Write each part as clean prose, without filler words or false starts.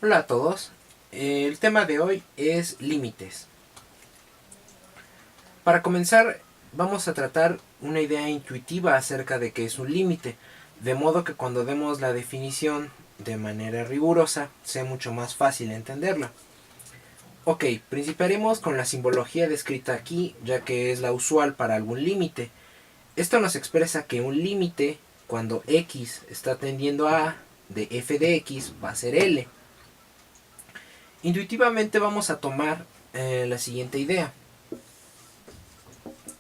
Hola a todos, el tema de hoy es límites. Para comenzar vamos a tratar una idea intuitiva acerca de qué es un límite, de modo que cuando demos la definición de manera rigurosa sea mucho más fácil entenderla. Ok, principiaremos con la simbología descrita aquí, ya que es la usual para algún límite. Esto nos expresa que un límite, cuando x está tendiendo a de f de x, va a ser L. Intuitivamente vamos a tomar la siguiente idea.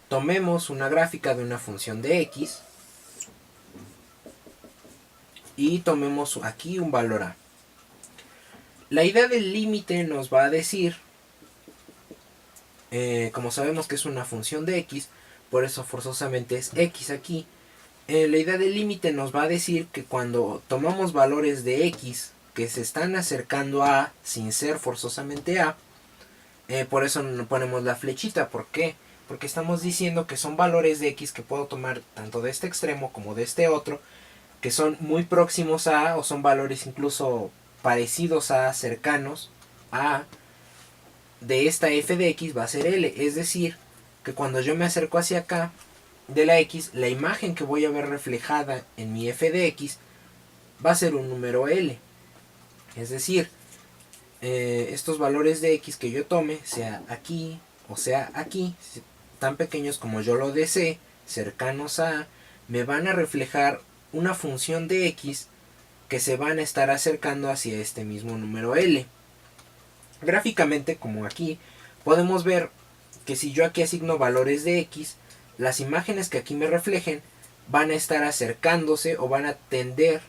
Tomemos una gráfica de una función de x y tomemos aquí un valor a. La idea del límite nos va a decir, como sabemos que es una función de x, por eso forzosamente es x aquí, la idea del límite nos va a decir que cuando tomamos valores de x que se están acercando a sin ser forzosamente a, por eso ponemos la flechita. ¿Por qué? Porque estamos diciendo que son valores de x que puedo tomar tanto de este extremo como de este otro, que son muy próximos a, o son valores incluso parecidos a, cercanos a, de esta f de x va a ser L. Es decir, que cuando yo me acerco hacia acá de la x, la imagen que voy a ver reflejada en mi f de x va a ser un número L. Es decir, estos valores de x que yo tome, sea aquí o sea aquí, tan pequeños como yo lo desee, cercanos a, me van a reflejar una función de x que se van a estar acercando hacia este mismo número L. Gráficamente, como aquí, podemos ver que si yo aquí asigno valores de x, las imágenes que aquí me reflejen van a estar acercándose o van a tender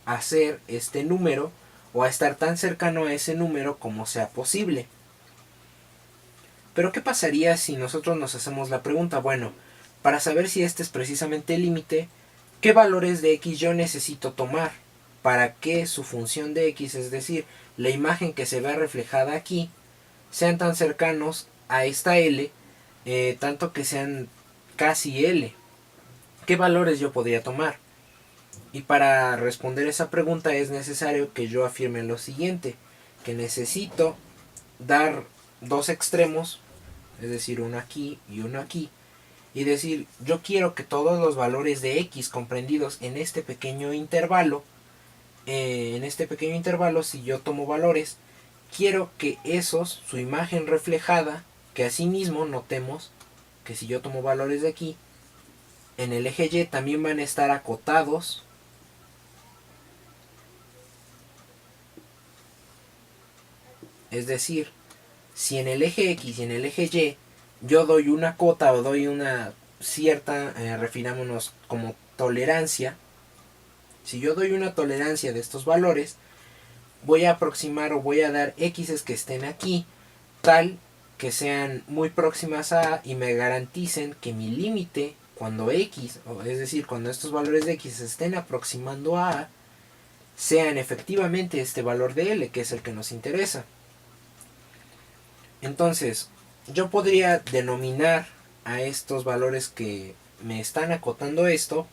a ser este número o a estar tan cercano a ese número como sea posible. Pero ¿qué pasaría si nosotros nos hacemos la pregunta? Bueno, para saber si este es precisamente el límite, ¿qué valores de x yo necesito tomar para que su función de x, es decir, la imagen que se vea reflejada aquí, sean tan cercanos a esta L, tanto que sean casi L? ¿Qué valores yo podría tomar? Y para responder esa pregunta es necesario que yo afirme lo siguiente, que necesito dar dos extremos, es decir, uno aquí y uno aquí, y decir, yo quiero que todos los valores de x comprendidos en este pequeño intervalo, si yo tomo valores, quiero que esos, su imagen reflejada, que asimismo notemos que si yo tomo valores de aquí, en el eje y también van a estar acotados. Es decir, si en el eje x y en el eje y yo doy una cota o doy una cierta, refinámonos como tolerancia, si yo doy una tolerancia de estos valores, voy a aproximar o voy a dar x's que estén aquí, tal que sean muy próximas a y me garanticen que mi límite, cuando x, es decir, cuando estos valores de x se estén aproximando a, sean efectivamente este valor de L, que es el que nos interesa. Entonces, yo podría denominar a estos valores que me están acotando esto,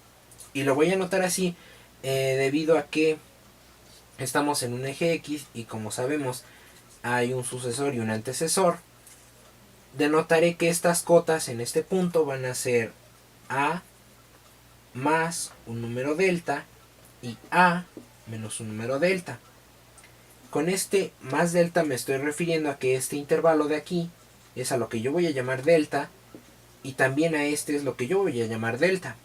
y lo voy a anotar así, debido a que estamos en un eje X y como sabemos hay un sucesor y un antecesor. Denotaré que estas cotas en este punto van a ser A más un número delta y A menos un número delta. Con este más delta me estoy refiriendo a que este intervalo de aquí es a lo que yo voy a llamar delta, y también a este es lo que yo voy a llamar delta.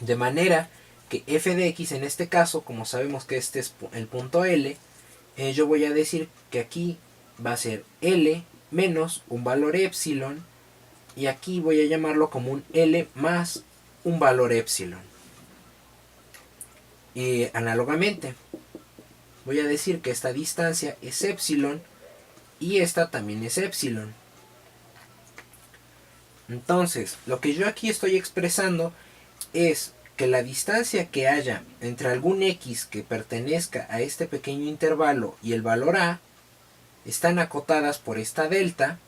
De manera que f de x en este caso, como sabemos que este es el punto L, yo voy a decir que aquí va a ser L menos un valor epsilon, y aquí voy a llamarlo como un L más un valor epsilon. Y análogamente, voy a decir que esta distancia es epsilon y esta también es epsilon. Entonces, lo que yo aquí estoy expresando es que la distancia que haya entre algún x que pertenezca a este pequeño intervalo y el valor a están acotadas por esta delta.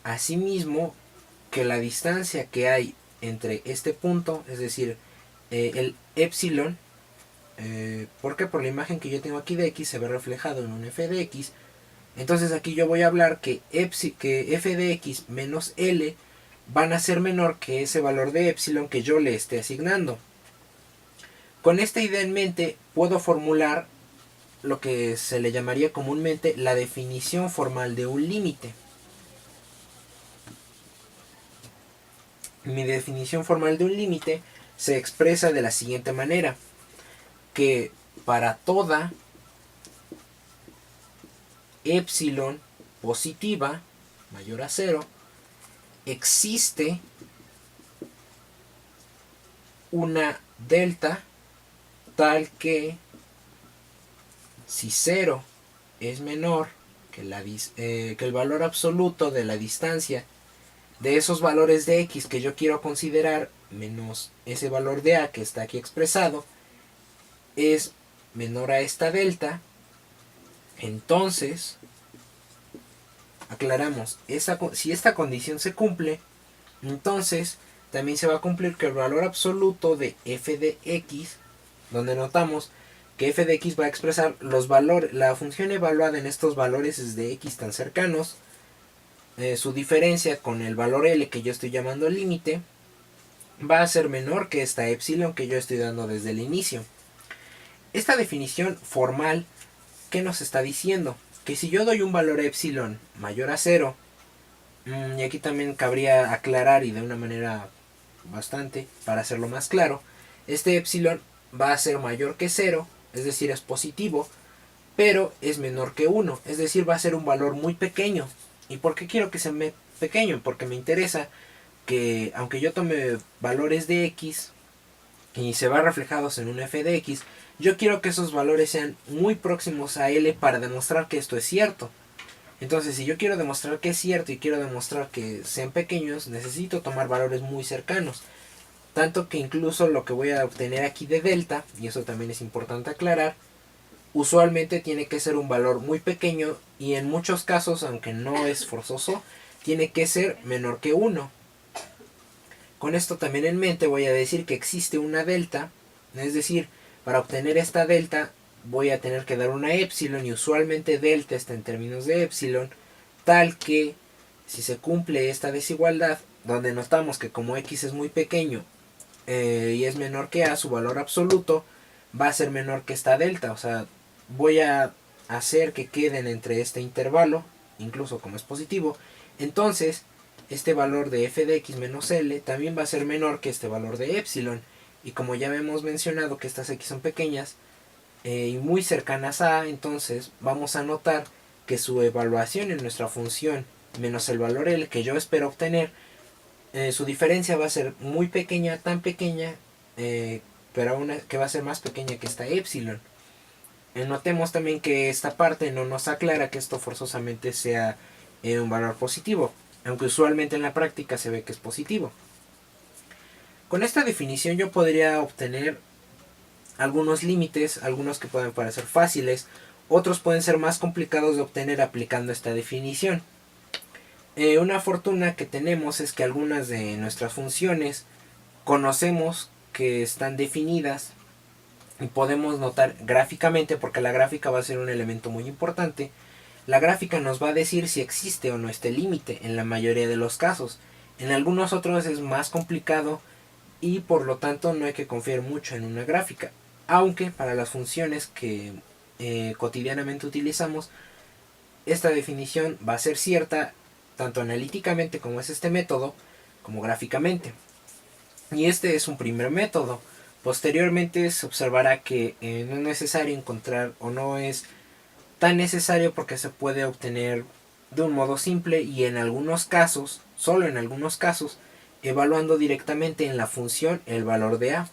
Asimismo, que la distancia que hay entre este punto, es decir, el epsilon, ¿Por qué? Por la imagen que yo tengo aquí de x se ve reflejado en un f de x. Entonces aquí yo voy a hablar que f de x menos L van a ser menor que ese valor de epsilon que yo le esté asignando. Con esta idea en mente puedo formular lo que se le llamaría comúnmente la definición formal de un límite. Mi definición formal de un límite se expresa de la siguiente manera, que para toda epsilon positiva mayor a 0 existe una delta tal que si 0 es menor que el valor absoluto de la distancia de esos valores de x que yo quiero considerar menos ese valor de a que está aquí expresado es menor a esta delta, entonces aclaramos, si esta condición se cumple, entonces también se va a cumplir que el valor absoluto de f de x, donde notamos que f de x va a expresar los valores, la función evaluada en estos valores de x tan cercanos, su diferencia con el valor L que yo estoy llamando límite, va a ser menor que esta epsilon que yo estoy dando desde el inicio. Esta definición formal, ¿qué nos está diciendo? Que si yo doy un valor epsilon mayor a 0, y aquí también cabría aclarar y de una manera bastante para hacerlo más claro, este epsilon va a ser mayor que 0, es decir, es positivo, pero es menor que 1, es decir, va a ser un valor muy pequeño. ¿Y por qué quiero que sea pequeño? Porque me interesa que aunque yo tome valores de x y se va reflejados en un f de x, yo quiero que esos valores sean muy próximos a L para demostrar que esto es cierto. Entonces, si yo quiero demostrar que es cierto y quiero demostrar que sean pequeños, necesito tomar valores muy cercanos. Tanto que incluso lo que voy a obtener aquí de delta, y eso también es importante aclarar, usualmente tiene que ser un valor muy pequeño y en muchos casos, aunque no es forzoso, tiene que ser menor que 1. Con esto también en mente voy a decir que existe una delta, es decir, para obtener esta delta voy a tener que dar una epsilon y usualmente delta está en términos de epsilon, tal que si se cumple esta desigualdad, donde notamos que como x es muy pequeño y es menor que a, su valor absoluto va a ser menor que esta delta, o sea, voy a hacer que queden entre este intervalo, incluso como es positivo, entonces este valor de f de x menos L también va a ser menor que este valor de epsilon. Y como ya hemos mencionado que estas x son pequeñas y muy cercanas a, entonces vamos a notar que su evaluación en nuestra función menos el valor L que yo espero obtener, su diferencia va a ser muy pequeña, tan pequeña, pero aún que va a ser más pequeña que esta epsilon. Notemos también que esta parte no nos aclara que esto forzosamente sea un valor positivo, aunque usualmente en la práctica se ve que es positivo. Con esta definición yo podría obtener algunos límites, algunos que pueden parecer fáciles, otros pueden ser más complicados de obtener aplicando esta definición. Una fortuna que tenemos es que algunas de nuestras funciones conocemos que están definidas y podemos notar gráficamente, porque la gráfica va a ser un elemento muy importante. La gráfica nos va a decir si existe o no este límite en la mayoría de los casos. En algunos otros es más complicado y por lo tanto no hay que confiar mucho en una gráfica. Aunque para las funciones que cotidianamente utilizamos, esta definición va a ser cierta tanto analíticamente como es este método, como gráficamente. Y este es un primer método. Posteriormente se observará que no es necesario encontrar o no es tan necesario porque se puede obtener de un modo simple y en algunos casos, solo en algunos casos, evaluando directamente en la función el valor de a.